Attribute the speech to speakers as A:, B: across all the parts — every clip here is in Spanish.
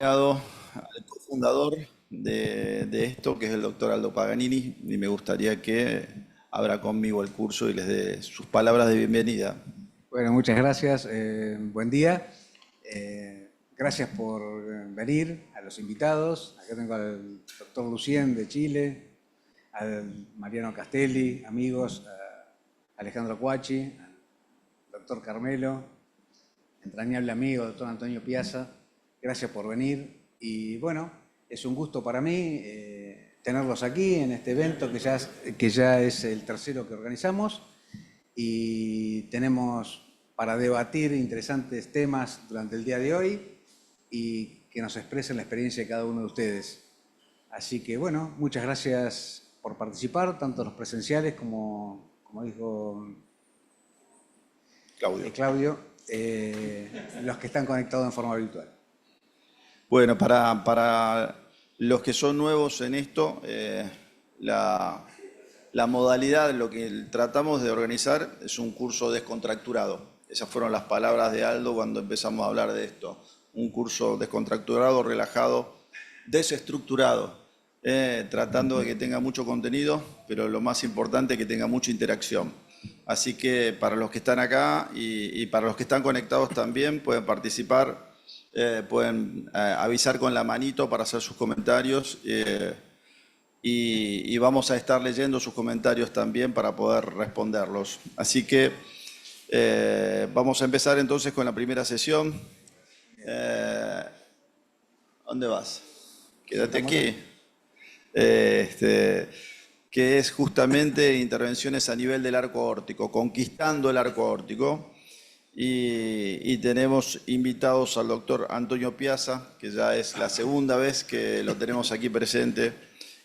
A: Al cofundador de esto, que es el doctor Aldo Paganini, y me gustaría que abra conmigo el curso y les dé sus palabras de bienvenida.
B: Bueno, muchas gracias. Buen día. Gracias por venir, a los invitados. Acá tengo al doctor Lucien de Chile, al Mariano Castelli, amigos, a Alejandro Cuachi, al doctor Carmelo, entrañable amigo, doctor Antonio Piazza. Gracias por venir. Y bueno, es un gusto para mí tenerlos aquí en este evento que ya es el tercero que organizamos. Y tenemos para debatir interesantes temas durante el día de hoy y que nos expresen la experiencia de cada uno de ustedes. Así que bueno, muchas gracias por participar, tanto los presenciales como dijo Claudio, los que están conectados en forma virtual.
A: Bueno, para los que son nuevos en esto, la modalidad, lo que tratamos de organizar es un curso descontracturado. Esas fueron las palabras de Aldo cuando empezamos a hablar de esto. Un curso descontracturado, relajado, desestructurado, tratando de que tenga mucho contenido, pero lo más importante es que tenga mucha interacción. Así que para los que están acá y para los que están conectados también pueden participar, pueden avisar con la manito para hacer sus comentarios. Y vamos a estar leyendo sus comentarios también para poder responderlos. Así que vamos a empezar entonces con la primera sesión. ¿Dónde vas? Quédate aquí. Que es justamente intervenciones a nivel del arco aórtico, conquistando el arco aórtico. Y tenemos invitados al doctor Antonio Piazza, que ya es la segunda vez que lo tenemos aquí presente.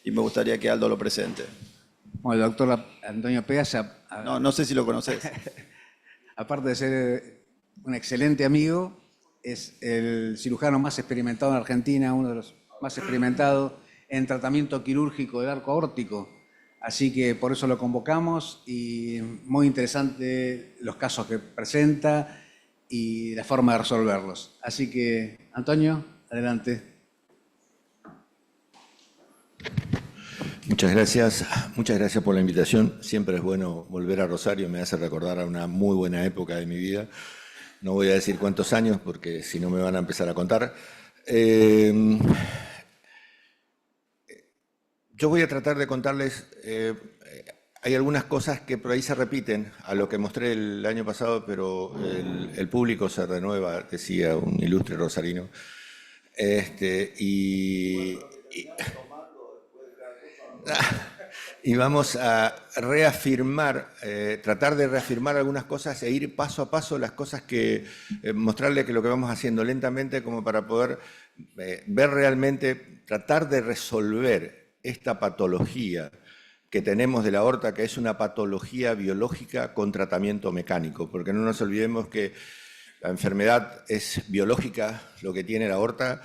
A: Y me gustaría que Aldo lo presente.
B: Bueno, el doctor Antonio Piazza,
A: No sé si lo conoces.
B: aparte de ser un excelente amigo, es el cirujano más experimentado en Argentina, uno de los más experimentados en tratamiento quirúrgico del arco aórtico. Así que por eso lo convocamos y muy interesante los casos que presenta y la forma de resolverlos. Así que, Antonio, adelante.
C: Muchas gracias por la invitación. Siempre es bueno volver a Rosario, me hace recordar a una muy buena época de mi vida. No voy a decir cuántos años porque si no me van a empezar a contar. Yo voy a tratar de contarles, hay algunas cosas que por ahí se repiten a lo que mostré el año pasado, pero el público se renueva, decía un ilustre rosarino. Y vamos a reafirmar, tratar de reafirmar algunas cosas e ir paso a paso las cosas que, mostrarle que lo que vamos haciendo lentamente como para poder ver realmente, tratar de resolver esta patología que tenemos de la aorta, que es una patología biológica con tratamiento mecánico, porque no nos olvidemos que la enfermedad es biológica, lo que tiene la aorta,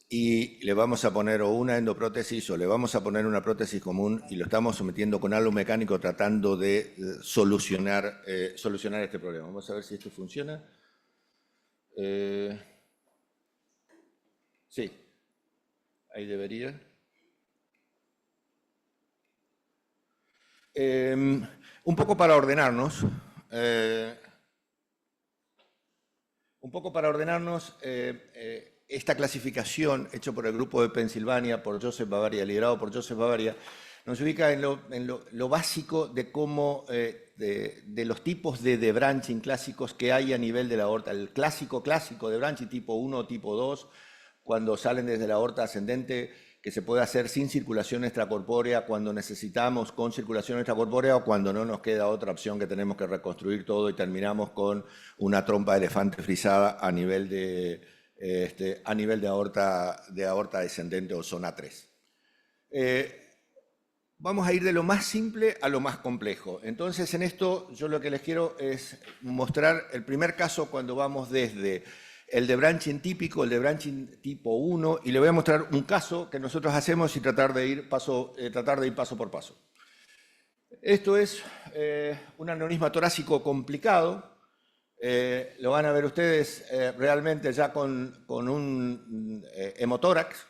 C: y le vamos a poner o una endoprótesis o le vamos a poner una prótesis común y lo estamos sometiendo con algo mecánico tratando de solucionar este problema. Vamos a ver si esto funciona. Sí, ahí debería. Un poco para ordenarnos. Esta clasificación hecha por el grupo de Pensilvania, por Joseph Bavaria, liderado por Joseph Bavaria, nos ubica en lo básico de cómo, de los tipos de debranching clásicos que hay a nivel de la aorta. El clásico debranching tipo 1 o tipo 2, cuando salen desde la aorta ascendente, que se puede hacer sin circulación extracorpórea, cuando necesitamos con circulación extracorpórea o cuando no nos queda otra opción que tenemos que reconstruir todo y terminamos con una trompa de elefante frisada a nivel de aorta descendente o zona 3. Vamos a ir de lo más simple a lo más complejo. Entonces, en esto yo lo que les quiero es mostrar el primer caso cuando vamos desde el debranching típico, el debranching tipo 1, y le voy a mostrar un caso que nosotros hacemos y tratar de ir paso por paso. Esto es un aneurisma torácico complicado. Lo van a ver ustedes realmente ya con un hemotórax,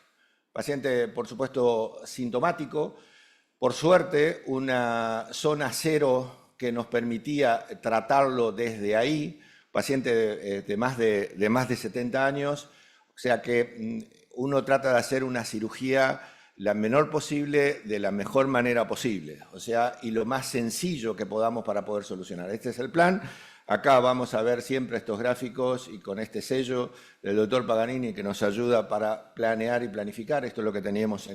C: paciente por supuesto sintomático, por suerte una zona cero que nos permitía tratarlo desde ahí, paciente de más de 70 años, o sea que uno trata de hacer una cirugía la menor posible, de la mejor manera posible, o sea, y lo más sencillo que podamos para poder solucionar. Este es el plan. Acá vamos a ver siempre estos gráficos y con este sello del doctor Paganini que nos ayuda para planear y planificar. Esto es lo que teníamos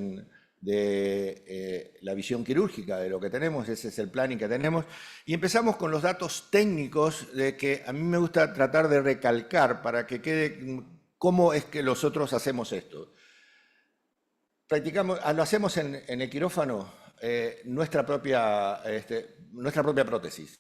C: de la visión quirúrgica de lo que tenemos, ese es el planning que tenemos. Y empezamos con los datos técnicos de que a mí me gusta tratar de recalcar para que quede cómo es que nosotros hacemos esto. Practicamos, lo hacemos en el quirófano, nuestra propia prótesis.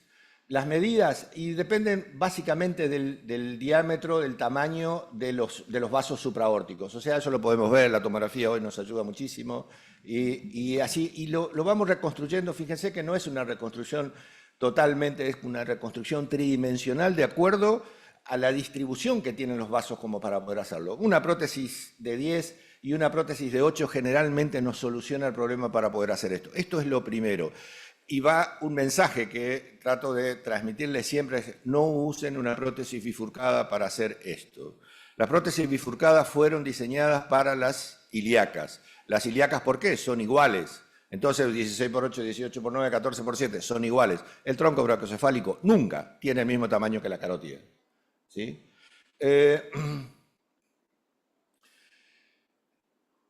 C: Las medidas y dependen básicamente del diámetro, del tamaño de los vasos supraórticos. O sea, eso lo podemos ver, la tomografía hoy nos ayuda muchísimo. Y así, y lo vamos reconstruyendo. Fíjense que no es una reconstrucción totalmente, es una reconstrucción tridimensional de acuerdo a la distribución que tienen los vasos como para poder hacerlo. Una prótesis de 10 y una prótesis de 8 generalmente nos soluciona el problema para poder hacer esto. Esto es lo primero. Y va un mensaje que trato de transmitirles siempre, no usen una prótesis bifurcada para hacer esto. Las prótesis bifurcadas fueron diseñadas para las ilíacas. Las ilíacas, ¿por qué? Son iguales. Entonces, 16 por 8, 18 por 9, 14 por 7, son iguales. El tronco brachiocefálico nunca tiene el mismo tamaño que la carótida. ¿Sí?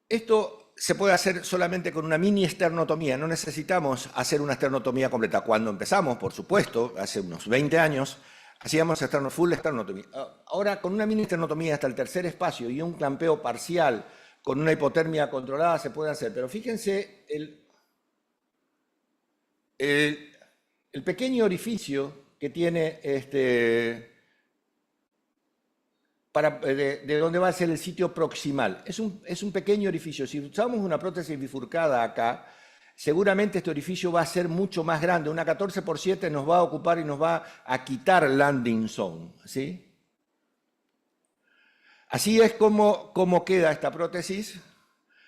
C: Esto se puede hacer solamente con una mini esternotomía, no necesitamos hacer una esternotomía completa. Cuando empezamos, por supuesto, hace unos 20 años, hacíamos full esternotomía. Ahora, con una mini esternotomía hasta el tercer espacio y un clampeo parcial con una hipotermia controlada se puede hacer. Pero fíjense el pequeño orificio que tiene de donde va a ser el sitio proximal. Es un pequeño orificio. Si usamos una prótesis bifurcada acá, seguramente este orificio va a ser mucho más grande. Una 14x7 nos va a ocupar y nos va a quitar landing zone. ¿Sí? Así es como queda esta prótesis.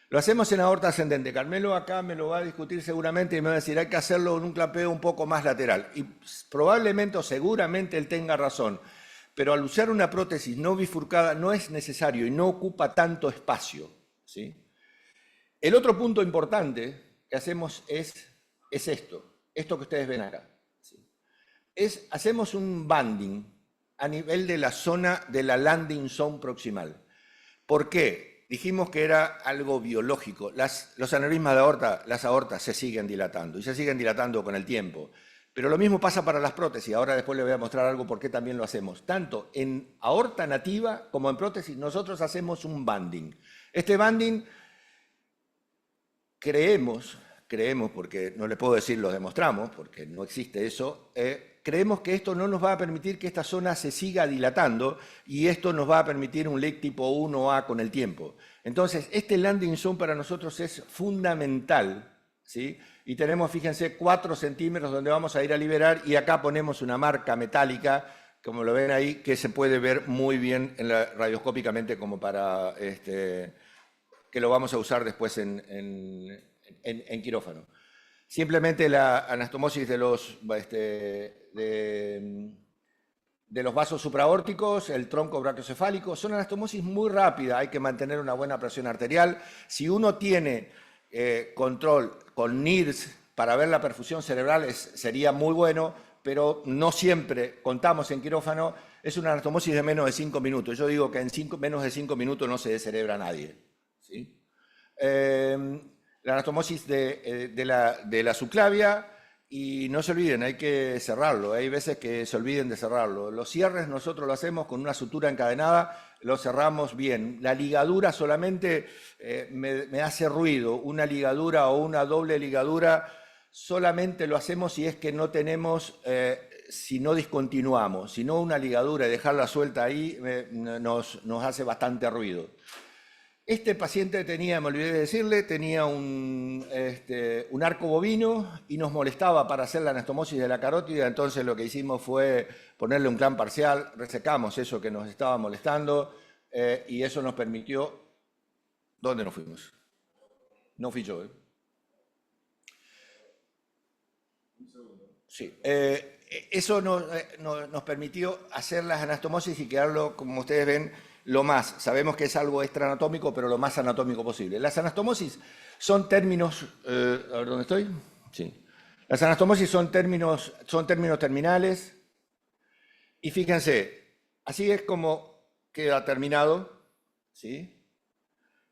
C: Lo hacemos en aorta ascendente. Carmelo acá me lo va a discutir seguramente y me va a decir hay que hacerlo en un clampeo un poco más lateral. Y probablemente o seguramente él tenga razón. Pero al usar una prótesis no bifurcada no es necesario y no ocupa tanto espacio. ¿Sí? El otro punto importante que hacemos es esto que ustedes ven acá. ¿Sí? Hacemos un banding a nivel de la zona de la landing zone proximal. ¿Por qué? Dijimos que era algo biológico. Los aneurismas de aorta, las aortas se siguen dilatando y se siguen dilatando con el tiempo. Pero lo mismo pasa para las prótesis. Ahora después les voy a mostrar algo por qué también lo hacemos. Tanto en aorta nativa como en prótesis nosotros hacemos un banding. Este banding creemos, porque no les puedo decir lo demostramos, porque no existe eso, creemos que esto no nos va a permitir que esta zona se siga dilatando y esto nos va a permitir un LEC tipo 1A con el tiempo. Entonces, este landing zone para nosotros es fundamental, ¿sí? Y tenemos, fíjense, 4 centímetros donde vamos a ir a liberar y acá ponemos una marca metálica, como lo ven ahí, que se puede ver muy bien radioscópicamente como para que lo vamos a usar después en quirófano. Simplemente la anastomosis de los vasos supraórticos, el tronco brachiocefálico, son anastomosis muy rápidas, hay que mantener una buena presión arterial. Si uno tiene control con NIRS para ver la perfusión cerebral sería muy bueno, pero no siempre contamos en quirófano, es una anastomosis de menos de 5 minutos. Yo digo que en menos de 5 minutos no se descerebra nadie. ¿Sí? La anastomosis de la subclavia, y no se olviden, hay que cerrarlo. Hay veces que se olviden de cerrarlo. Los cierres nosotros lo hacemos con una sutura encadenada, lo cerramos bien. La ligadura solamente me hace ruido. Una ligadura o una doble ligadura solamente lo hacemos si es que no tenemos, si no discontinuamos. Si no, una ligadura y dejarla suelta ahí nos hace bastante ruido. Este paciente tenía, me olvidé de decirle, tenía un arco bovino y nos molestaba para hacer la anastomosis de la carótida, entonces lo que hicimos fue ponerle un clamp parcial, resecamos eso que nos estaba molestando y eso nos permitió... ¿Dónde nos fuimos? No fui yo, ¿eh? Sí. Eso nos permitió hacer las anastomosis y quedarlo, como ustedes ven, lo más, sabemos que es algo extra anatómico, pero lo más anatómico posible. Las anastomosis son términos, a ver, ¿dónde estoy? Sí. Las anastomosis son términos terminales y fíjense, así es como queda terminado, ¿sí?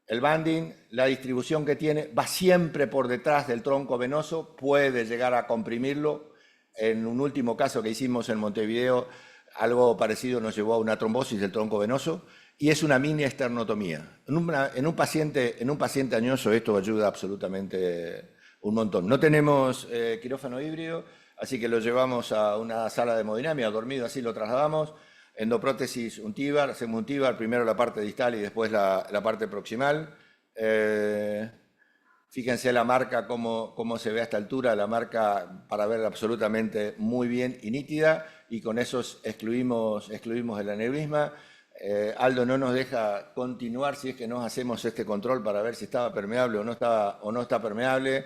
C: El banding, la distribución que tiene, va siempre por detrás del tronco venoso, puede llegar a comprimirlo. En un último caso que hicimos en Montevideo, algo parecido nos llevó a una trombosis del tronco venoso y es una mini esternotomía. En un paciente añoso esto ayuda absolutamente un montón. No tenemos quirófano híbrido, así que lo llevamos a una sala de hemodinamia, dormido así lo trasladamos. Endoprótesis, un tíbar, hacemos un tíbar, primero la parte distal y después la parte proximal. Fíjense la marca, cómo se ve a esta altura, la marca para verla absolutamente muy bien y nítida, y con eso excluimos el aneurisma. Aldo no nos deja continuar si es que no hacemos este control para ver si estaba permeable o no está permeable,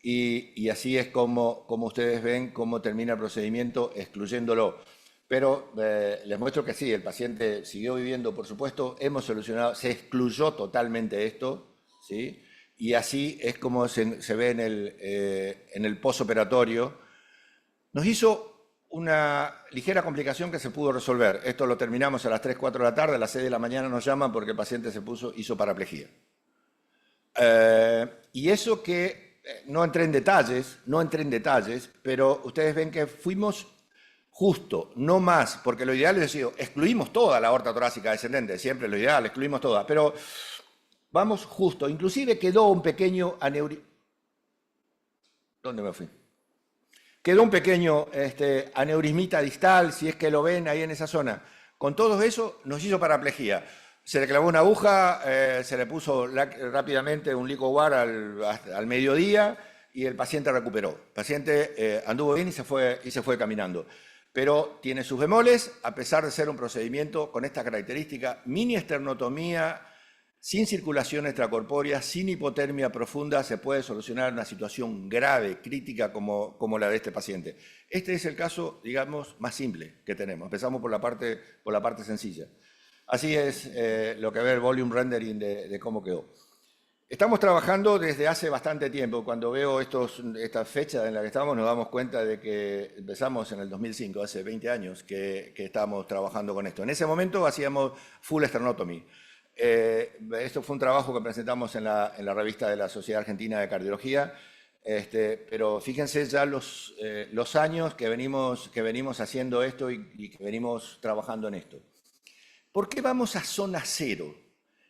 C: y así es como ustedes ven cómo termina el procedimiento excluyéndolo. Pero les muestro que sí, el paciente siguió viviendo, por supuesto, hemos solucionado, se excluyó totalmente esto, ¿sí? Y así es como se ve en el posoperatorio. Nos hizo una ligera complicación que se pudo resolver. Esto lo terminamos a las 3, 4 de la tarde, a las 6 de la mañana nos llaman porque el paciente hizo paraplegia. Y eso que no entré en detalles, pero ustedes ven que fuimos justo, no más, porque lo ideal es decir, excluimos toda la aorta torácica descendente, siempre lo ideal, excluimos toda, pero vamos justo, inclusive quedó un pequeño aneurisma. ¿Dónde me fui? Quedó un pequeño aneurismita distal, si es que lo ven ahí en esa zona. Con todo eso nos hizo paraplegia. Se le clavó una aguja, se le puso rápidamente un Licowar al mediodía y el paciente recuperó. El paciente anduvo bien y se fue caminando. Pero tiene sus bemoles, a pesar de ser un procedimiento con esta característica, mini esternotomía, sin circulación extracorpórea, sin hipotermia profunda, se puede solucionar una situación grave, crítica como la de este paciente. Este es el caso, digamos, más simple que tenemos. Empezamos por la parte sencilla. Así es lo que ve el volume rendering de cómo quedó. Estamos trabajando desde hace bastante tiempo. Cuando veo esta fecha en la que estamos, nos damos cuenta de que empezamos en el 2005, hace 20 años que estamos trabajando con esto. En ese momento hacíamos full sternotomy. Esto fue un trabajo que presentamos en la revista de la Sociedad Argentina de Cardiología, pero fíjense ya los años que venimos haciendo esto y que venimos trabajando en esto. ¿Por qué vamos a zona 0?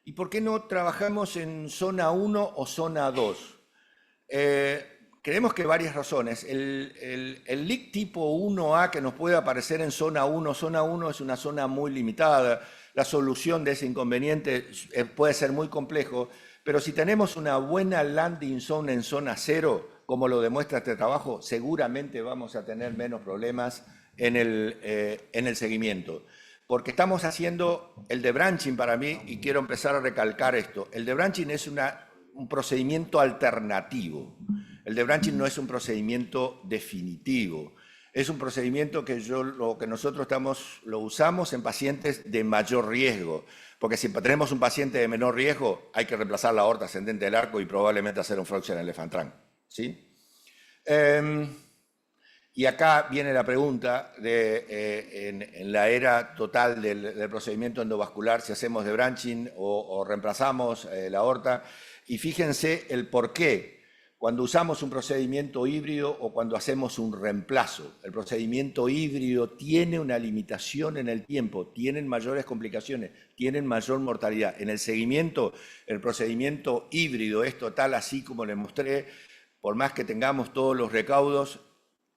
C: ¿Y por qué no trabajamos en zona 1 o zona 2? Creemos que hay varias razones. El leak tipo 1A que nos puede aparecer en zona 1 es una zona muy limitada. La solución de ese inconveniente puede ser muy complejo, pero si tenemos una buena landing zone en zona 0, como lo demuestra este trabajo, seguramente vamos a tener menos problemas en el seguimiento. Porque estamos haciendo el debranching para mí, y quiero empezar a recalcar esto. El debranching es un procedimiento alternativo. El debranching no es un procedimiento definitivo. Es un procedimiento que nosotros lo usamos en pacientes de mayor riesgo. Porque si tenemos un paciente de menor riesgo, hay que reemplazar la aorta ascendente del arco y probablemente hacer un Freuxian Elephant-Trunk, ¿sí? Y acá viene la pregunta en la era total del procedimiento endovascular, si hacemos debranching o reemplazamos la aorta. Y fíjense el por qué cuando usamos un procedimiento híbrido o cuando hacemos un reemplazo. El procedimiento híbrido tiene una limitación en el tiempo, tienen mayores complicaciones, tienen mayor mortalidad. En el seguimiento, el procedimiento híbrido es total, así como les mostré, por más que tengamos todos los recaudos,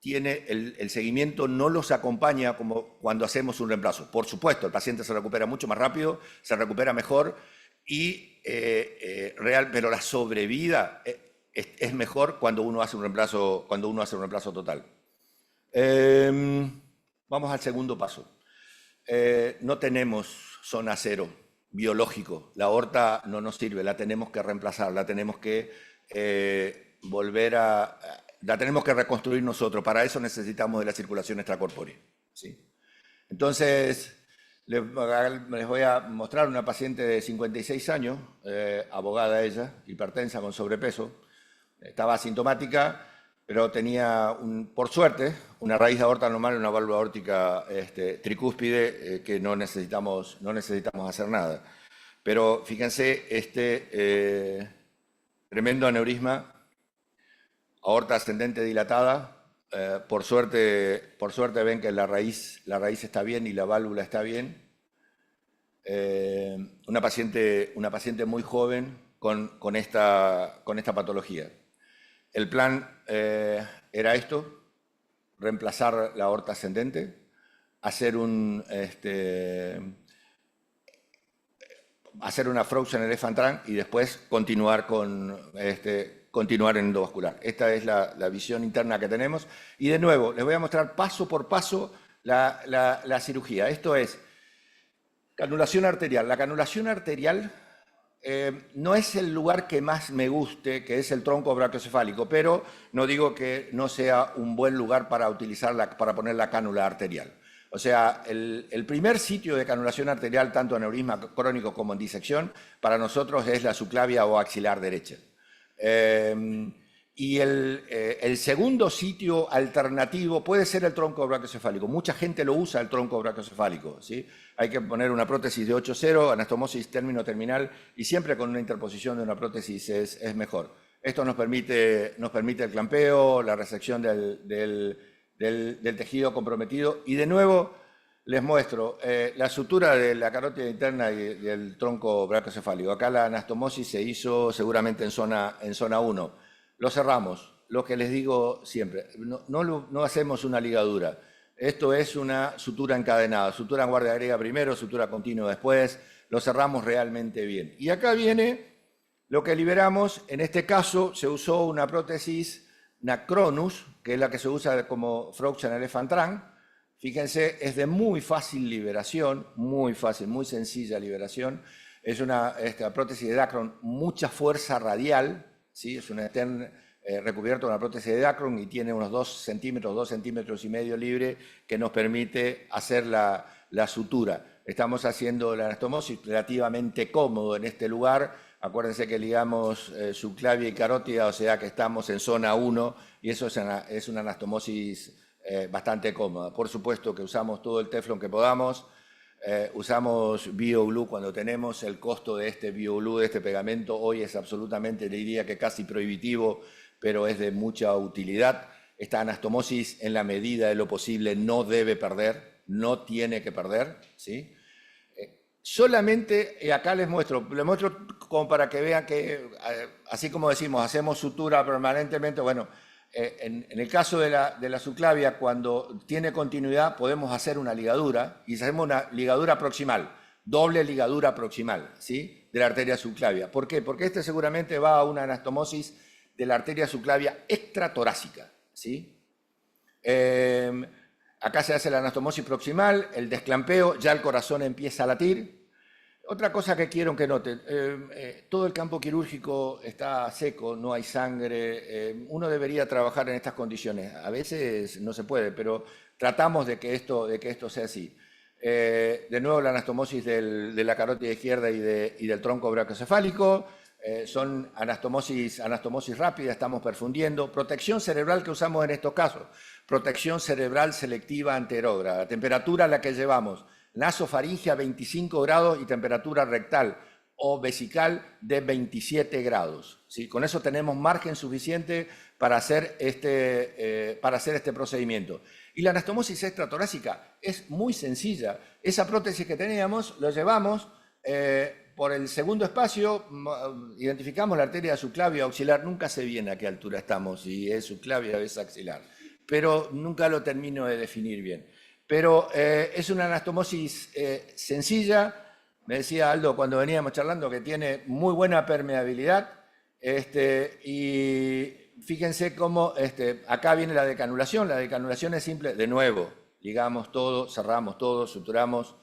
C: el seguimiento no los acompaña como cuando hacemos un reemplazo. Por supuesto, el paciente se recupera mucho más rápido, se recupera mejor pero la sobrevida es mejor cuando uno hace un reemplazo total. Vamos al segundo paso. No tenemos zona cero biológico. La aorta no nos sirve, la tenemos que reemplazar, la tenemos que la tenemos que reconstruir nosotros. Para eso necesitamos de la circulación extracorpórea, ¿sí? Entonces, les voy a mostrar una paciente de 56 años, abogada ella, hipertensa con sobrepeso. Estaba asintomática, pero tenía, por suerte, una raíz de aorta normal y una válvula aórtica tricúspide que no necesitamos hacer nada. Pero fíjense, tremendo aneurisma, aorta ascendente dilatada. Por suerte ven que la raíz está bien y la válvula está bien. Una paciente muy joven con esta patología. El plan era esto: reemplazar la aorta ascendente, hacer una Frozen Elephant Trunk y después continuar en endovascular. Esta es la visión interna que tenemos. Y de nuevo, les voy a mostrar paso por paso la cirugía. Esto es canulación arterial. La canulación arterial no es el lugar que más me guste, que es el tronco brachiocefálico, pero no digo que no sea un buen lugar para para poner la cánula arterial. O sea, el primer sitio de canulación arterial, tanto en aneurisma crónico como en disección, para nosotros es la subclavia o axilar derecha. Y el segundo sitio alternativo puede ser el tronco brachiocefálico. Mucha gente lo usa, el tronco brachiocefálico, ¿sí? Hay que poner una prótesis de 8-0, anastomosis término-terminal, y siempre con una interposición de una prótesis es mejor. Esto nos permite el clampeo, la resección del tejido comprometido. Y de nuevo les muestro la sutura de la carótida interna y del tronco brachiocefálico. Acá la anastomosis se hizo seguramente en zona 1. Lo cerramos, lo que les digo siempre, no hacemos una ligadura. Esto es una sutura encadenada, sutura en guardia griega primero, sutura continua después, lo cerramos realmente bien. Y acá viene lo que liberamos. En este caso se usó una prótesis Nacronus, que es la que se usa como Frozen Elephant Trunk. Fíjense, es de muy fácil liberación, muy fácil, muy sencilla liberación. Es esta prótesis de Dacron, mucha fuerza radial, ¿sí? Es una stent recubierta de una prótesis de Dacron y tiene unos 2 centímetros y medio libre, que nos permite hacer la sutura. Estamos haciendo la anastomosis relativamente cómodo en este lugar. Acuérdense que ligamos subclavia y carótida, o sea que estamos en zona 1, y eso es una anastomosis bastante cómoda. Por supuesto que usamos todo el teflon que podamos. Usamos BioGlue cuando tenemos. El costo de este BioGlue, de este pegamento, hoy es absolutamente, le diría que casi prohibitivo, pero es de mucha utilidad. Esta anastomosis, en la medida de lo posible, no debe perder, no tiene que perder, ¿sí? Solamente, acá les muestro como para que vean que, así como decimos, hacemos sutura permanentemente. Bueno, en el caso de la subclavia, cuando tiene continuidad, podemos hacer una ligadura, y hacemos una ligadura proximal, doble ligadura proximal, ¿sí? De la arteria subclavia. ¿Por qué? Porque seguramente va a una anastomosis de la arteria subclavia extratorácica, ¿sí? Acá se hace la anastomosis proximal, el desclampeo, ya el corazón empieza a latir. Otra cosa que quiero que noten, todo el campo quirúrgico está seco, no hay sangre. Uno debería trabajar en estas condiciones. A veces no se puede, pero tratamos de que esto sea así. De nuevo, la anastomosis de la carótida izquierda y del tronco brachiocefálico. Son anastomosis rápida, estamos perfundiendo. Protección cerebral que usamos en estos casos. Protección cerebral selectiva anterógrada. La temperatura a la que llevamos: nasofaringe a 25 grados y temperatura rectal o vesical de 27 grados. ¿Sí? Con eso tenemos margen suficiente para hacer este procedimiento. Y la anastomosis extratorácica es muy sencilla. Esa prótesis que teníamos, lo llevamos por el segundo espacio, identificamos la arteria subclavia auxiliar. Nunca sé bien a qué altura estamos, si es subclavia o es axilar, pero nunca lo termino de definir bien. Pero es una anastomosis sencilla, me decía Aldo cuando veníamos charlando que tiene muy buena permeabilidad, y fíjense cómo acá viene la decanulación. La decanulación es simple, de nuevo, ligamos todo, cerramos todo, suturamos,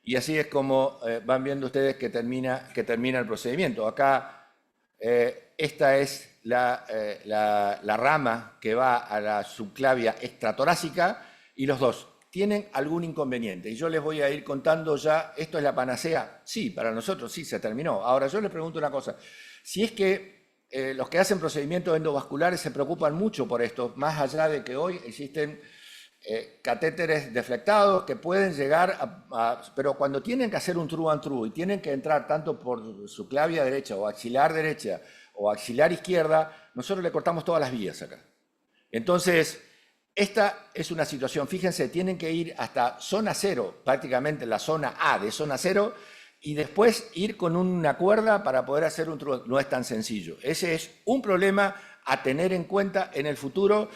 C: y así es como van viendo ustedes que termina el procedimiento. Acá esta es la rama que va a la subclavia extratorácica, y los dos tienen algún inconveniente. Y yo les voy a ir contando ya, ¿esto es la panacea? Sí, para nosotros sí, se terminó. Ahora yo les pregunto una cosa, si es que los que hacen procedimientos endovasculares se preocupan mucho por esto, más allá de que hoy existen catéteres deflectados que pueden llegar pero cuando tienen que hacer un true and true y tienen que entrar tanto por subclavia derecha o axilar izquierda, nosotros le cortamos todas las vías acá. Entonces, esta es una situación, fíjense, tienen que ir hasta zona cero, prácticamente la zona A de zona cero, y después ir con una cuerda para poder hacer un true. No es tan sencillo. Ese es un problema a tener en cuenta en el futuro.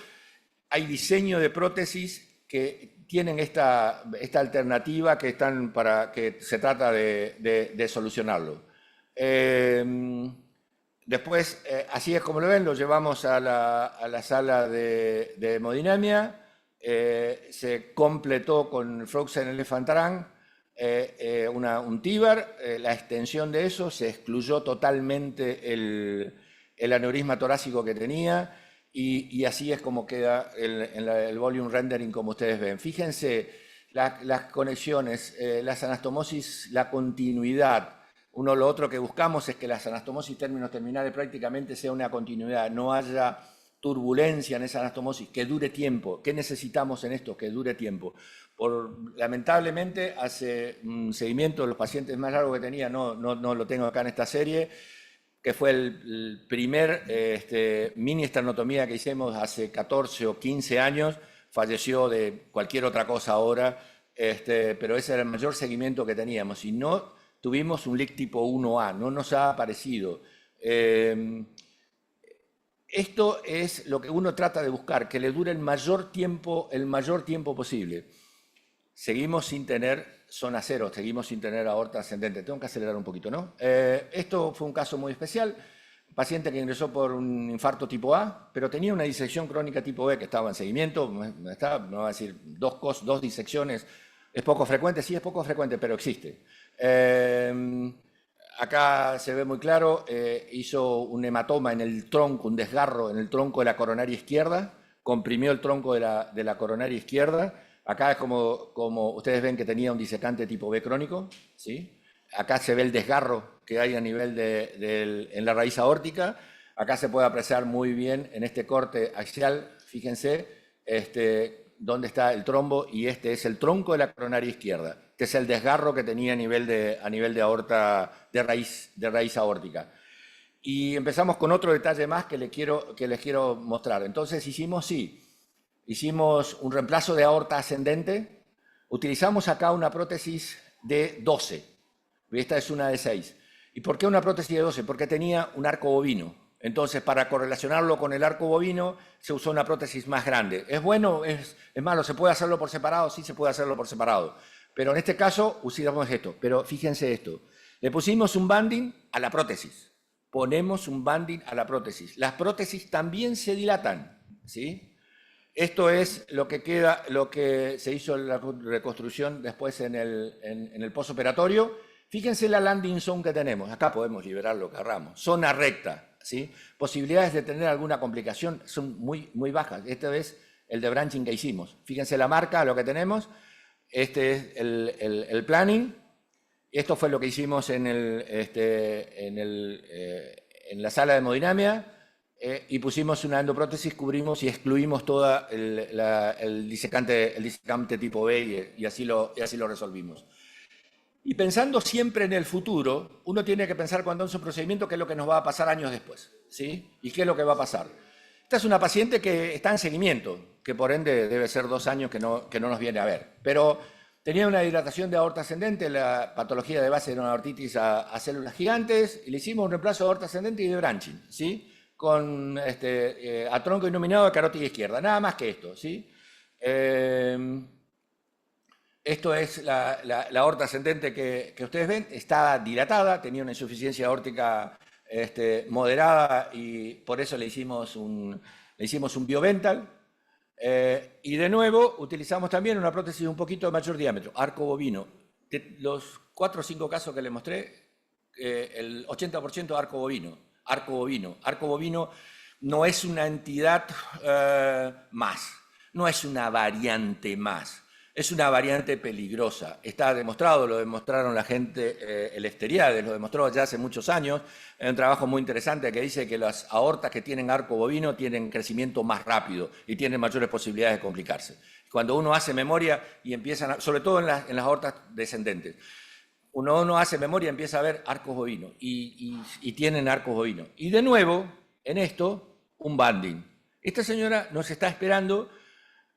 C: Hay diseño de prótesis que tienen esta alternativa que se trata de solucionarlo. Después, así es como lo ven, lo llevamos a la sala de hemodinamia, se completó con Frozen Elephant Trunk, un TIVAR, la extensión de eso, se excluyó totalmente el aneurisma torácico que tenía, y así es como queda el volume rendering como ustedes ven. Fíjense las conexiones, las anastomosis, la continuidad. Lo otro que buscamos es que las anastomosis términos terminales prácticamente sea una continuidad, no haya turbulencia en esa anastomosis, que dure tiempo. ¿Qué necesitamos en esto? Que dure tiempo. Lamentablemente, hace un seguimiento de los pacientes más largo que tenía, no lo tengo acá en esta serie, que fue el primer mini esternotomía que hicimos hace 14 o 15 años, falleció de cualquier otra cosa ahora, pero ese era el mayor seguimiento que teníamos. Y no tuvimos un LIC tipo 1A, no nos ha aparecido. Esto es lo que uno trata de buscar, que le dure el mayor tiempo posible. Seguimos sin tener zona cero, seguimos sin tener aorta ascendente. Tengo que acelerar un poquito, ¿no? Esto fue un caso muy especial. Un paciente que ingresó por un infarto tipo A, pero tenía una disección crónica tipo B que estaba en seguimiento. Me va a decir, dos disecciones. ¿Es poco frecuente? Sí, es poco frecuente, pero existe. Acá se ve muy claro, hizo un hematoma en el tronco, un desgarro en el tronco de la coronaria izquierda, comprimió el tronco de la coronaria izquierda. Acá es como ustedes ven que tenía un disecante tipo B crónico, ¿sí? Acá se ve el desgarro que hay a nivel en la raíz aórtica. Acá se puede apreciar muy bien en este corte axial, fíjense, dónde está el trombo, y este es el tronco de la coronaria izquierda. Este es el desgarro que tenía a nivel de aorta, de raíz aórtica. Y empezamos con otro detalle más que les quiero mostrar. Entonces hicimos un reemplazo de aorta ascendente. Utilizamos acá una prótesis de 12. Esta es una de 6. ¿Y por qué una prótesis de 12? Porque tenía un arco bovino. Entonces, para correlacionarlo con el arco bovino, se usó una prótesis más grande. ¿Es bueno? ¿Es malo? ¿Se puede hacerlo por separado? Sí, se puede hacerlo por separado. Pero en este caso, usamos esto. Pero fíjense esto. Le pusimos un banding a la prótesis. Ponemos un banding a la prótesis. Las prótesis también se dilatan, ¿sí? Esto es lo que se hizo en la reconstrucción después en el postoperatorio. Fíjense la landing zone que tenemos. Acá podemos liberar lo que querramos. Zona recta, ¿sí? Posibilidades de tener alguna complicación son muy, muy bajas. Este es el de branching que hicimos. Fíjense la marca, lo que tenemos. Este es el planning. Esto fue lo que hicimos en la sala de hemodinamia. Y pusimos una endoprótesis, cubrimos y excluimos toda el disecante tipo B, y así lo resolvimos. Y pensando siempre en el futuro, uno tiene que pensar cuando hace un procedimiento qué es lo que nos va a pasar años después, ¿sí? ¿Y qué es lo que va a pasar? Esta es una paciente que está en seguimiento, que por ende debe ser 2 años que no nos viene a ver, pero tenía una dilatación de aorta ascendente, la patología de base era una aortitis a células gigantes, y le hicimos un reemplazo de aorta ascendente y de branching, ¿sí? Con a tronco iluminado de carótida izquierda, nada más que esto, ¿sí? Esto es la aorta ascendente que ustedes ven, está dilatada, tenía una insuficiencia aórtica moderada y por eso le hicimos un biovental. Y de nuevo utilizamos también una prótesis un poquito de mayor diámetro, arco bovino. De los 4 o 5 casos que les mostré, el 80% arco bovino. Arco bovino. Arco bovino no es una entidad más, no es una variante más. Es una variante peligrosa. Está demostrado, lo demostraron la gente, el Efteriades, lo demostró ya hace muchos años. Hay un trabajo muy interesante que dice que las aortas que tienen arco bovino tienen crecimiento más rápido y tienen mayores posibilidades de complicarse. Cuando uno hace memoria y empiezan, sobre todo en las aortas descendentes, uno hace memoria y empieza a ver arcos bovinos y tienen arcos bovinos. Y de nuevo, en esto, un banding. Esta señora nos está esperando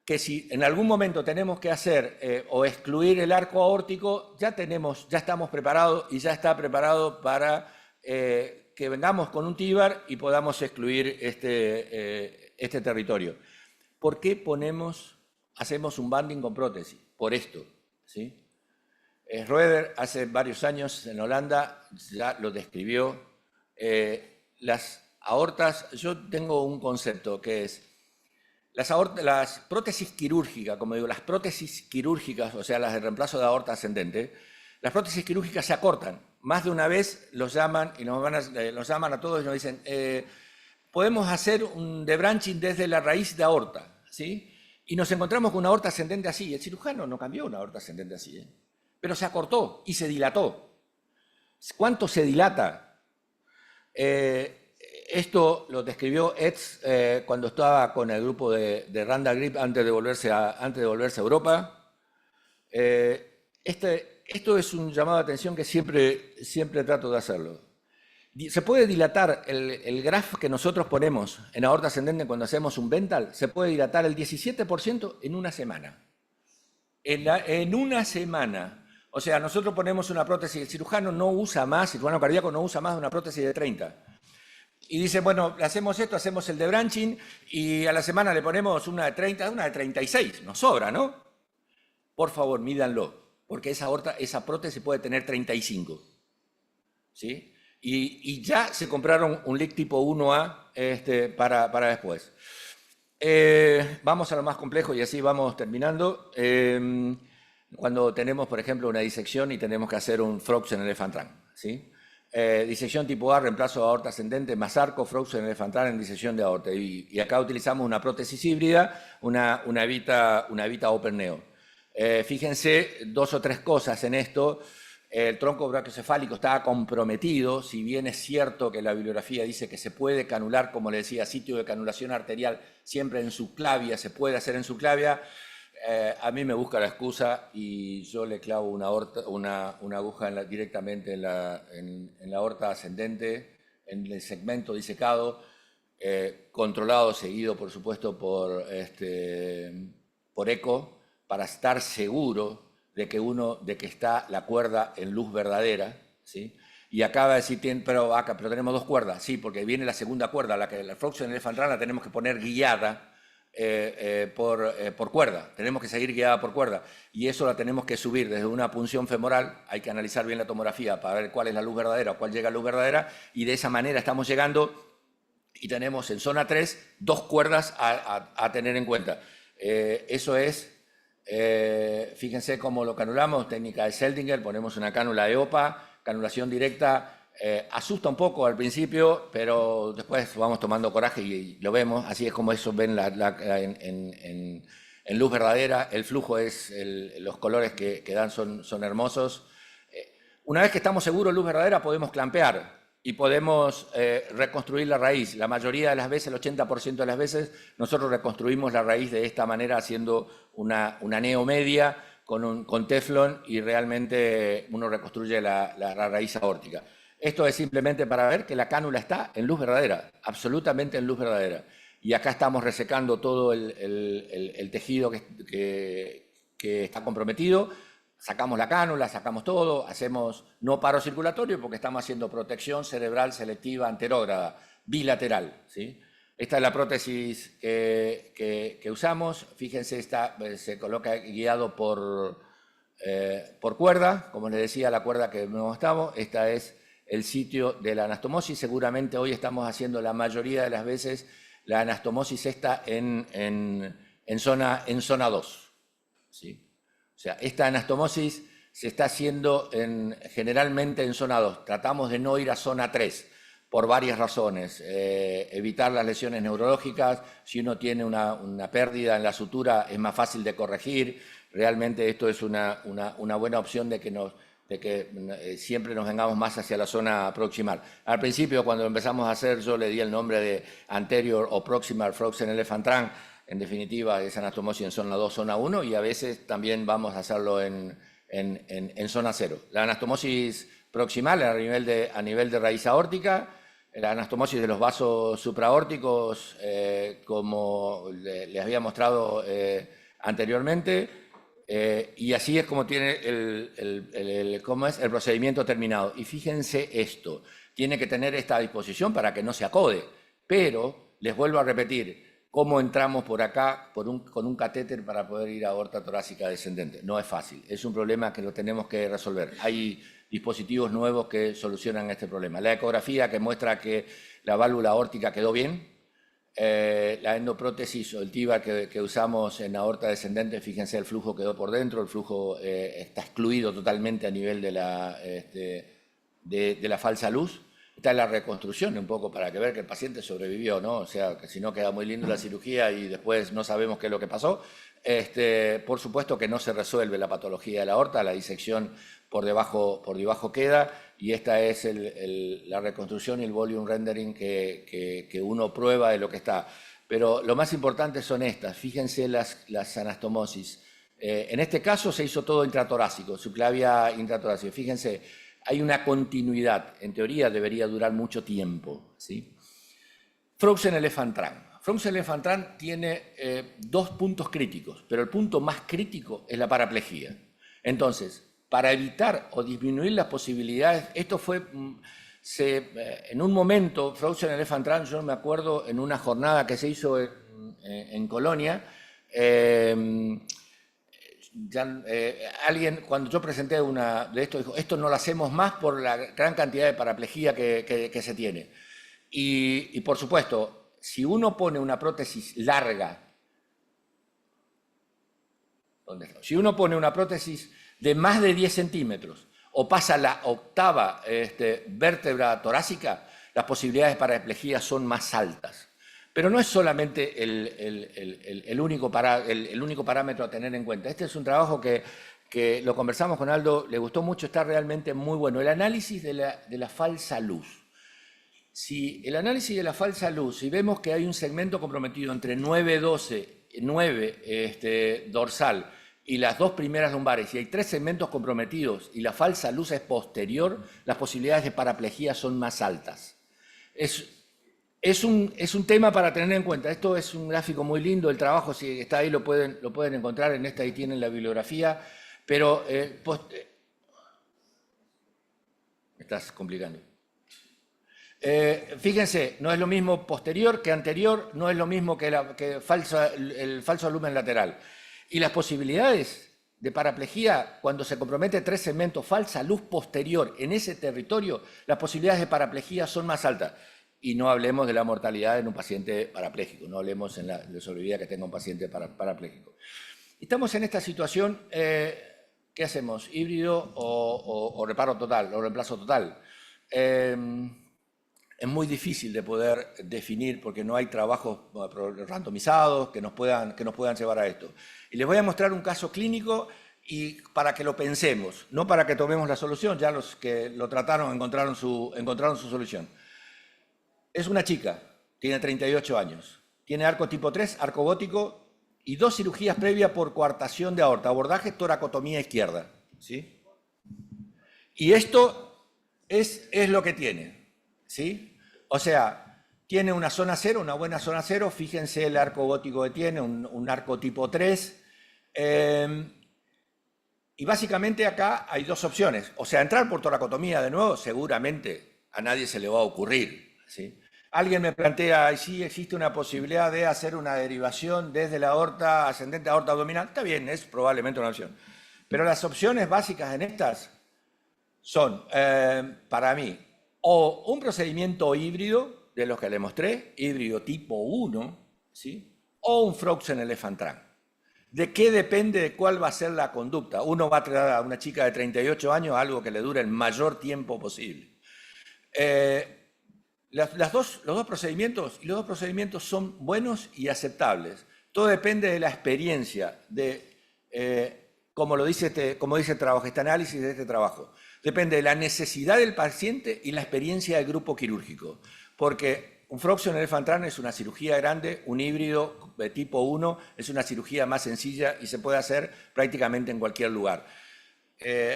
C: que si en algún momento tenemos que hacer o excluir el arco aórtico, ya estamos preparados y ya está preparado para que vengamos con un TIVAR y podamos excluir este territorio. ¿Por qué hacemos un banding con prótesis? Por esto, ¿sí? Roeder hace varios años en Holanda ya lo describió. Las aortas, yo tengo un concepto que es las prótesis quirúrgicas, como digo, las prótesis quirúrgicas, o sea, las de reemplazo de aorta ascendente, las prótesis quirúrgicas se acortan. Más de una vez los llaman y nos llaman a todos y nos dicen, podemos hacer un debranching desde la raíz de aorta, ¿sí? Y nos encontramos con una aorta ascendente así. El cirujano no cambió una aorta ascendente así, ¿eh? Pero se acortó y se dilató. ¿Cuánto se dilata? Esto lo describió Etz cuando estaba con el grupo de Randall Grip antes de volverse a Europa. Esto es un llamado de atención que siempre trato de hacerlo. Se puede dilatar el graph que nosotros ponemos en aorta ascendente cuando hacemos un vental, se puede dilatar el 17% en una semana. En una semana. O sea, nosotros ponemos una prótesis, el cirujano cardíaco no usa más de una prótesis de 30. Y dice, bueno, hacemos esto, hacemos el debranching y a la semana le ponemos una de 30, una de 36. Nos sobra, ¿no? Por favor, mídanlo, porque esa prótesis puede tener 35. ¿Sí? Y ya se compraron un LIC tipo 1A para después. Vamos a lo más complejo y así vamos terminando. Cuando tenemos, por ejemplo, una disección y tenemos que hacer un Frozen Elephant Trunk, ¿sí? Disección tipo A, reemplazo de aorta ascendente, más arco, Frozen Elephant Trunk en disección de aorta. Y acá utilizamos una prótesis híbrida, una Evita Open Neo. Fíjense 2 o 3 cosas en esto. El tronco brachiocefálico estaba comprometido, si bien es cierto que la bibliografía dice que se puede canular, como le decía, sitio de canulación arterial siempre en subclavia, se puede hacer en subclavia. A mí me busca la excusa y yo le clavo una aguja directamente en la aorta ascendente, en el segmento disecado, controlado, seguido por supuesto por eco, para estar seguro de que está la cuerda en luz verdadera, ¿sí? Y acaba de decir, pero tenemos 2 cuerdas, sí, porque viene la segunda cuerda, la Frozen Elephant Trunk la tenemos que poner guiada por cuerda, tenemos que seguir guiada por cuerda, y eso la tenemos que subir desde una punción femoral, hay que analizar bien la tomografía para ver cuál es la luz verdadera o cuál llega a luz verdadera, y de esa manera estamos llegando y tenemos en zona 3 2 cuerdas a tener en cuenta. Eso es... fíjense cómo lo canulamos, técnica de Seldinger, ponemos una cánula EOPA, canulación directa, asusta un poco al principio, pero después vamos tomando coraje y lo vemos, así es como eso ven en luz verdadera, el flujo los colores que dan son hermosos. Una vez que estamos seguros en luz verdadera podemos clampear y podemos reconstruir la raíz. La mayoría de las veces, el 80% de las veces, nosotros reconstruimos la raíz de esta manera haciendo una neomedia con teflón y realmente uno reconstruye la raíz aórtica. Esto es simplemente para ver que la cánula está en luz verdadera, absolutamente en luz verdadera. Y acá estamos resecando todo el tejido que está comprometido. Sacamos la cánula, sacamos todo, hacemos no paro circulatorio porque estamos haciendo protección cerebral selectiva anterógrada, bilateral, ¿sí? Esta es la prótesis que usamos. Fíjense, se coloca guiado por
D: por cuerda, como les decía, la cuerda que no estamos, esta es el sitio de la anastomosis. Seguramente hoy estamos haciendo la mayoría de las veces la anastomosis esta en zona 2. ¿Sí? O sea, esta anastomosis se está haciendo generalmente en zona 2. Tratamos de no ir a zona 3 por varias razones. Evitar las lesiones neurológicas. Si uno tiene una pérdida en la sutura es más fácil de corregir. Realmente esto es una buena opción de que siempre nos vengamos más hacia la zona proximal. Al principio, cuando empezamos a hacer, yo le di el nombre de anterior o proximal frozen elephant trunk. En definitiva, es anastomosis en zona 2, zona 1, y a veces también vamos a hacerlo en zona 0. La anastomosis proximal a nivel de raíz aórtica, la anastomosis de los vasos supraórticos, como les había mostrado anteriormente, y así es como tiene el procedimiento terminado. Y fíjense esto, tiene que tener esta disposición para que no se acode, pero les vuelvo a repetir, ¿cómo entramos por acá con un catéter para poder ir a aorta torácica descendente? No es fácil, es un problema que lo tenemos que resolver. Hay dispositivos nuevos que solucionan este problema. La ecografía que muestra que la válvula aórtica quedó bien, la endoprótesis o el TIVA que usamos en aorta descendente, fíjense, el flujo quedó por dentro, el flujo está excluido totalmente a nivel de la falsa luz. Está en la reconstrucción un poco para que ver que el paciente sobrevivió, ¿no? O sea, que si no queda muy lindo la cirugía y después no sabemos qué es lo que pasó. Por supuesto que no se resuelve la patología de la aorta, la disección por debajo queda, y esta es la reconstrucción y el volume rendering que uno prueba de lo que está. Pero lo más importante son estas, fíjense las anastomosis. En este caso se hizo todo intratorácico, subclavia intratorácica. Fíjense, hay una continuidad, en teoría debería durar mucho tiempo, ¿sí? Frozen elephant trunk. Frozen elephant trunk tiene dos puntos críticos, pero el punto más crítico es la paraplegia. Entonces, para evitar o disminuir las posibilidades, esto fue, en un momento, Frozen elephant trunk, yo me acuerdo en una jornada que se hizo en Colonia, alguien, cuando yo presenté una de esto, dijo, esto no lo hacemos más por la gran cantidad de paraplegia que se tiene. Y por supuesto, si uno pone una prótesis larga, si uno pone una prótesis de más de 10 centímetros o pasa la octava vértebra torácica, las posibilidades de paraplegia son más altas. Pero no es solamente el único parámetro a tener en cuenta. Este es un trabajo que lo conversamos con Aldo, le gustó mucho, está realmente muy bueno. El análisis de la falsa luz. Si el análisis de la falsa luz, si vemos que hay un segmento comprometido entre 9 dorsal y las dos primeras lumbares, y hay 3 segmentos comprometidos y la falsa luz es posterior, las posibilidades de paraplegia son más altas. Es un tema para tener en cuenta. Esto es un gráfico muy lindo, el trabajo, si está ahí, lo pueden encontrar, en esta ahí tienen la bibliografía, pero me estás complicando. Fíjense, no es lo mismo posterior que anterior, no es lo mismo que el falso lumen lateral. Y las posibilidades de paraplegia, cuando se compromete 3 segmentos, falsa luz posterior en ese territorio, las posibilidades de paraplegia son más altas. Y no hablemos de la mortalidad en un paciente parapléjico, no hablemos en la sobrevida que tenga un paciente parapléjico. Estamos en esta situación, ¿qué hacemos? ¿Híbrido o reparo total, o reemplazo total? Es muy difícil de poder definir porque no hay trabajos randomizados que nos puedan llevar a esto. Y les voy a mostrar un caso clínico y para que lo pensemos, no para que tomemos la solución, ya los que lo trataron encontraron su solución. Es una chica, tiene 38 años, tiene arco tipo 3, arco gótico y 2 cirugías previas por coartación de aorta, abordaje, toracotomía izquierda, ¿sí? Y esto es lo que tiene, ¿sí? O sea, tiene una zona 0, una buena zona 0, fíjense el arco gótico que tiene, un arco tipo 3, y básicamente acá hay 2 opciones, o sea, entrar por toracotomía de nuevo, seguramente a nadie se le va a ocurrir, ¿sí? Alguien me plantea, sí, existe una posibilidad de hacer una derivación desde la aorta ascendente a aorta abdominal. Está bien, es probablemente una opción. Pero las opciones básicas en estas son, para mí, o un procedimiento híbrido, de los que le mostré, híbrido tipo 1, ¿sí? O un Frozen Elephant Trunk. ¿De qué depende de cuál va a ser la conducta? Uno va a traer a una chica de 38 años algo que le dure el mayor tiempo posible. Los dos procedimientos son buenos y aceptables. Todo depende de la experiencia, como dice el trabajo, este análisis de este trabajo. Depende de la necesidad del paciente y la experiencia del grupo quirúrgico. Porque un Frozen Elephant Trunk es una cirugía grande, un híbrido de tipo 1 es una cirugía más sencilla y se puede hacer prácticamente en cualquier lugar.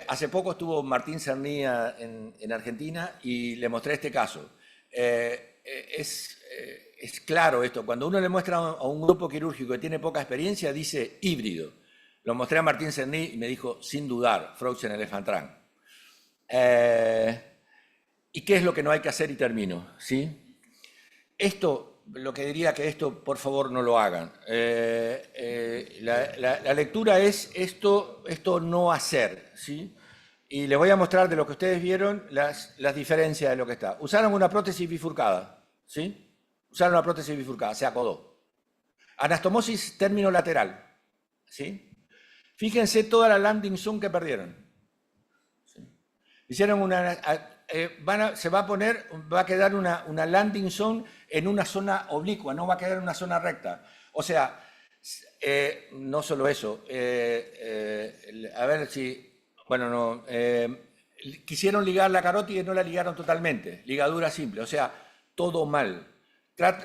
D: Hace poco estuvo Martín Cernía en Argentina y le mostré este caso. Es claro esto, cuando uno le muestra a un grupo quirúrgico que tiene poca experiencia, dice híbrido. Lo mostré a Martín Cerní y me dijo, sin dudar, Frozen Elephant Trunk. ¿Y qué es lo que no hay que hacer? Y termino, ¿sí? Lo que diría que esto, por favor, no lo hagan. La lectura es esto no hacer, ¿sí? Y les voy a mostrar de lo que ustedes vieron las diferencias de lo que está. Usaron una prótesis bifurcada, ¿sí? Usaron una prótesis bifurcada, se acodó. Anastomosis término lateral, ¿sí? Fíjense toda la landing zone que perdieron. ¿Sí? Hicieron se va a quedar una landing zone en una zona oblicua, no va a quedar en una zona recta. O sea, no solo eso, a ver si... Bueno, no, quisieron ligar la carótida y no la ligaron totalmente, ligadura simple, o sea, todo mal.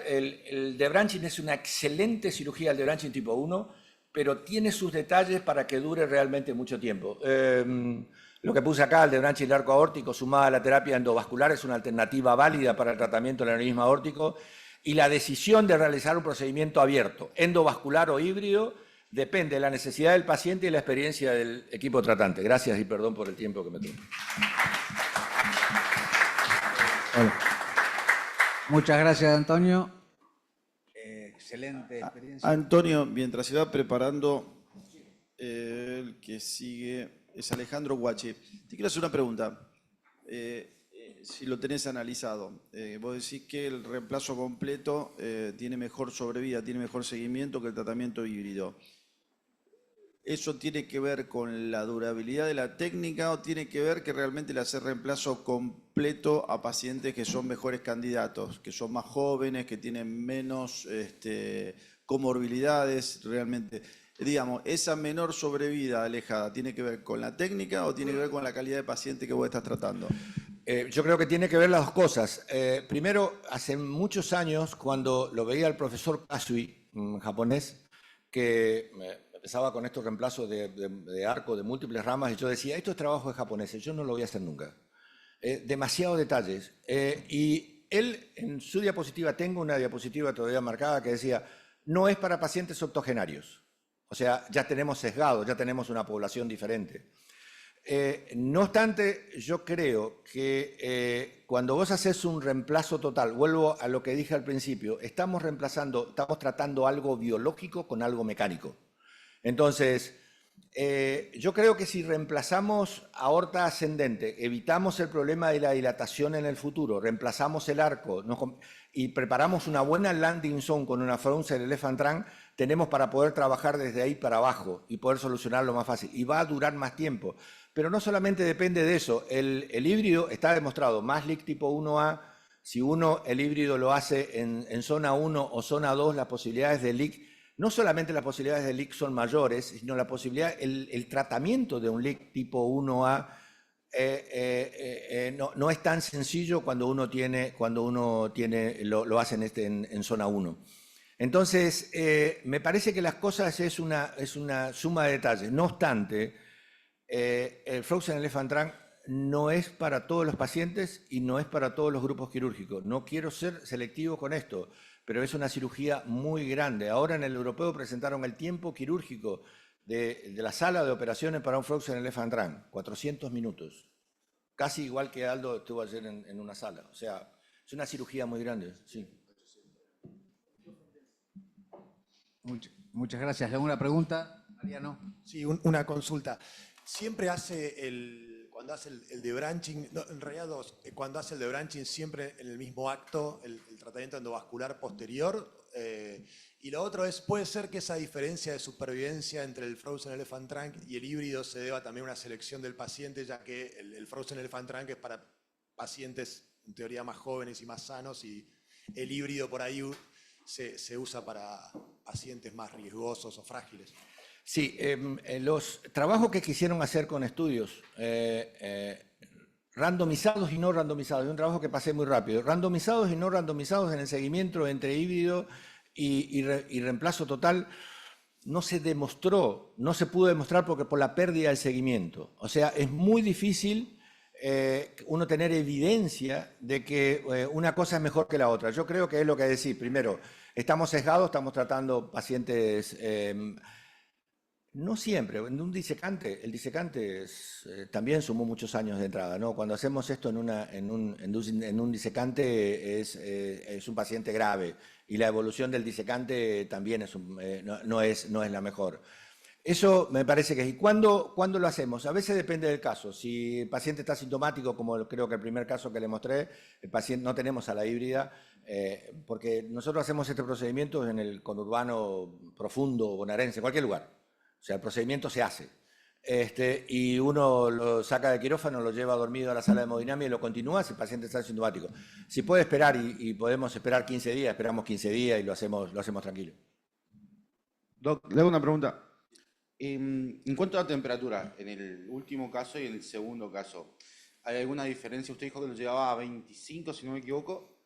D: El debranching es una excelente cirugía, el debranching tipo 1, pero tiene sus detalles para que dure realmente mucho tiempo. Lo que puse acá, el debranching del arco aórtico sumada a la terapia endovascular es una alternativa válida para el tratamiento del aneurisma aórtico y la decisión de realizar un procedimiento abierto, endovascular o híbrido, depende de la necesidad del paciente y la experiencia del equipo tratante. Gracias y perdón por el tiempo que me tomé.
B: Bueno. Muchas gracias, Antonio. Excelente experiencia.
A: Antonio, mientras se va preparando, el que sigue es Alejandro Guachi. Te quiero hacer una pregunta. Si lo tenés analizado, vos decís que el reemplazo completo tiene mejor sobrevida, tiene mejor seguimiento que el tratamiento híbrido. ¿Eso tiene que ver con la durabilidad de la técnica o tiene que ver que realmente le hace reemplazo completo a pacientes que son mejores candidatos, que son más jóvenes, que tienen menos comorbilidades realmente? Digamos, ¿esa menor sobrevida alejada tiene que ver con la técnica o tiene que ver con la calidad de paciente que vos estás tratando?
D: Yo creo que tiene que ver las dos cosas. Primero, hace muchos años, cuando lo veía el profesor Kasui, japonés, que empezaba con estos reemplazos de arco de múltiples ramas, y yo decía, esto es trabajo de japoneses, yo no lo voy a hacer nunca. Demasiados detalles. Y él, en su diapositiva, tengo una diapositiva todavía marcada que decía, no es para pacientes octogenarios. O sea, ya tenemos sesgado, ya tenemos una población diferente. No obstante, yo creo que cuando vos haces un reemplazo total, vuelvo a lo que dije al principio, estamos tratando algo biológico con algo mecánico. Entonces, yo creo que si reemplazamos aorta ascendente, evitamos el problema de la dilatación en el futuro, reemplazamos el arco y preparamos una buena landing zone con una Frozen Elephant Trunk, tenemos para poder trabajar desde ahí para abajo y poder solucionarlo más fácil. Y va a durar más tiempo. Pero no solamente depende de eso, el híbrido está demostrado, más LIC tipo 1A, si el híbrido lo hace en zona 1 o zona 2, las posibilidades de LIC, no solamente las posibilidades de LIC son mayores, sino la posibilidad, el tratamiento de un LIC tipo 1A no es tan sencillo cuando uno lo hace en zona 1. Entonces, me parece que las cosas es una suma de detalles. No obstante, el Frozen Elephant Trunk no es para todos los pacientes y no es para todos los grupos quirúrgicos. No quiero ser selectivo con esto, pero es una cirugía muy grande. Ahora en el europeo presentaron el tiempo quirúrgico de la sala de operaciones para un Frozen Elephant Trunk, 400 minutos. Casi igual que Aldo estuvo ayer en una sala. O sea, es una cirugía muy grande, sí.
B: Muchas gracias. ¿Alguna pregunta, Mariano?
E: Sí, una consulta. siempre hace cuando hace el debranching, no, en realidad dos, cuando hace el debranching siempre en el mismo acto, el tratamiento endovascular posterior. Y lo otro es, puede ser que esa diferencia de supervivencia entre el Frozen Elephant Trunk y el híbrido se deba también a una selección del paciente, ya que el Frozen Elephant Trunk es para pacientes en teoría más jóvenes y más sanos, y el híbrido por ahí se usa para pacientes más riesgosos o frágiles.
C: Sí, los trabajos que quisieron hacer con estudios randomizados y no randomizados, es un trabajo que pasé muy rápido, randomizados y no randomizados en el seguimiento entre híbrido y reemplazo total, no se demostró, no se pudo demostrar porque por la pérdida del seguimiento. O sea, es muy difícil uno tener evidencia de que una cosa es mejor que la otra. Yo creo que es lo que decís. Primero, estamos sesgados, estamos tratando pacientes... no siempre, en un disecante, el disecante también sumó muchos años de entrada, ¿no? Cuando hacemos esto en un disecante es un paciente grave y la evolución del disecante también no es la mejor. Eso me parece que es. ¿Y cuándo lo hacemos? A veces depende del caso. Si el paciente está sintomático, como creo que el primer caso que le mostré, el paciente no tenemos a la híbrida, porque nosotros hacemos este procedimiento en el conurbano profundo, bonaerense, en cualquier lugar. O sea, el procedimiento se hace. Y uno lo saca de quirófano, lo lleva dormido a la sala de hemodinamia y lo continúa si el paciente está sintomático. Si puede esperar y podemos esperar 15 días, esperamos 15 días y lo hacemos tranquilo.
F: Doc, le hago una pregunta. En cuanto a la temperatura, en el último caso y en el segundo caso, ¿hay alguna diferencia? Usted dijo que lo llevaba a 25, si no me equivoco.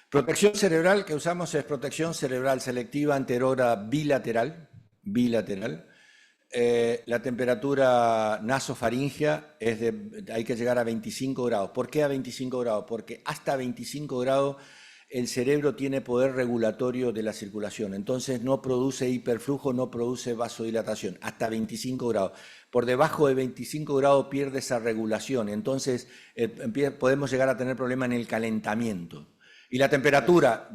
C: Protección cerebral que usamos es protección cerebral selectiva anterógrada bilateral. La temperatura nasofaringea hay que llegar a 25 grados. ¿Por qué a 25 grados? Porque hasta 25 grados el cerebro tiene poder regulatorio de la circulación. Entonces no produce hiperflujo, no produce vasodilatación. Hasta 25 grados. Por debajo de 25 grados pierde esa regulación. Entonces podemos llegar a tener problemas en el calentamiento. Y la temperatura,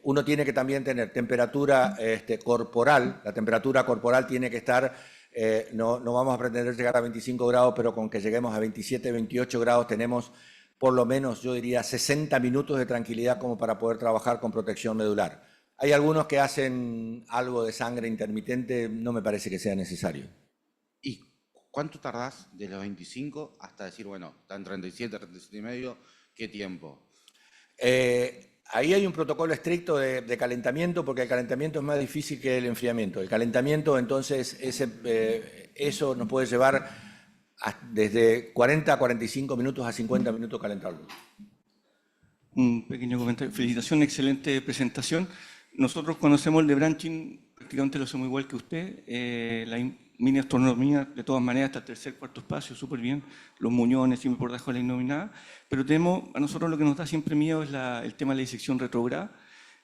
C: uno tiene que también tener temperatura corporal. La temperatura corporal tiene que estar, no vamos a pretender llegar a 25 grados, pero con que lleguemos a 27, 28 grados tenemos por lo menos, yo diría, 60 minutos de tranquilidad como para poder trabajar con protección medular. Hay algunos que hacen algo de sangre intermitente, no me parece que sea necesario.
F: ¿Y cuánto tardás de los 25 hasta decir, bueno, están 37, 37 y medio, qué tiempo?
C: Ahí hay un protocolo estricto de calentamiento, porque el calentamiento es más difícil que el enfriamiento. El calentamiento, entonces, eso nos puede llevar desde 40 a 45 minutos a 50 minutos calentarlo.
G: Un pequeño comentario. Felicitación, excelente presentación. Nosotros conocemos el debranching, prácticamente lo hacemos igual que usted. La mini astronomía, de todas maneras, hasta el tercer, cuarto espacio, súper bien. Los muñones, siempre por debajo de la innominada. Pero a nosotros lo que nos da siempre miedo es el tema de la disección retrógrada.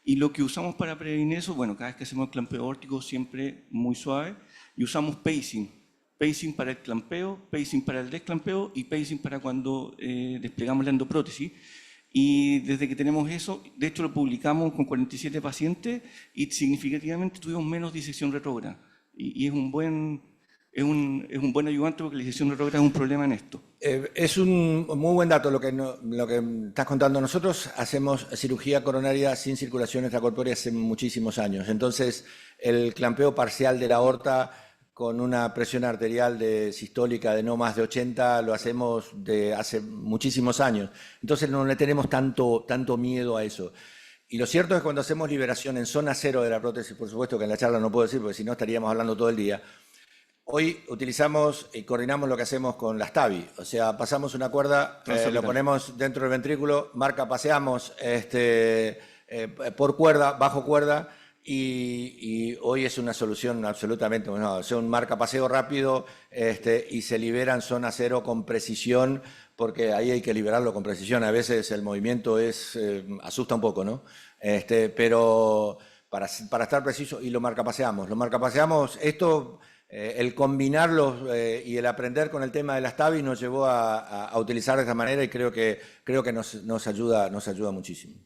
G: Y lo que usamos para prevenir eso, bueno, cada vez que hacemos el clampeo aórtico, siempre muy suave. Y usamos pacing. Pacing para el clampeo, pacing para el desclampeo y pacing para cuando desplegamos la endoprótesis. Y desde que tenemos eso, de hecho lo publicamos con 47 pacientes y significativamente tuvimos menos disección retrógrada. Y es un buen ayudante porque la disección retrógrada es un problema en esto.
C: Es un muy buen dato lo que estás contando. Nosotros hacemos cirugía coronaria sin circulación extracorpórea hace muchísimos años. Entonces, el clampeo parcial de la aorta con una presión arterial sistólica de no más de 80, lo hacemos de hace muchísimos años. Entonces no le tenemos tanto miedo a eso. Y lo cierto es que cuando hacemos liberación en zona cero de la prótesis, por supuesto que en la charla no puedo decir, porque si no estaríamos hablando todo el día, hoy utilizamos y coordinamos lo que hacemos con las TAVI. O sea, pasamos una cuerda, lo ponemos dentro del ventrículo, paseamos por cuerda, bajo cuerda, y hoy es una solución absolutamente, bueno, es un marcapaseo rápido y se libera en zona cero con precisión, porque ahí hay que liberarlo con precisión. A veces el movimiento asusta un poco, ¿no? Pero para estar preciso, y lo marcapaseamos. Esto, el combinarlos y el aprender con el tema de las TAVI nos llevó a utilizar de esta manera y creo que nos ayuda muchísimo.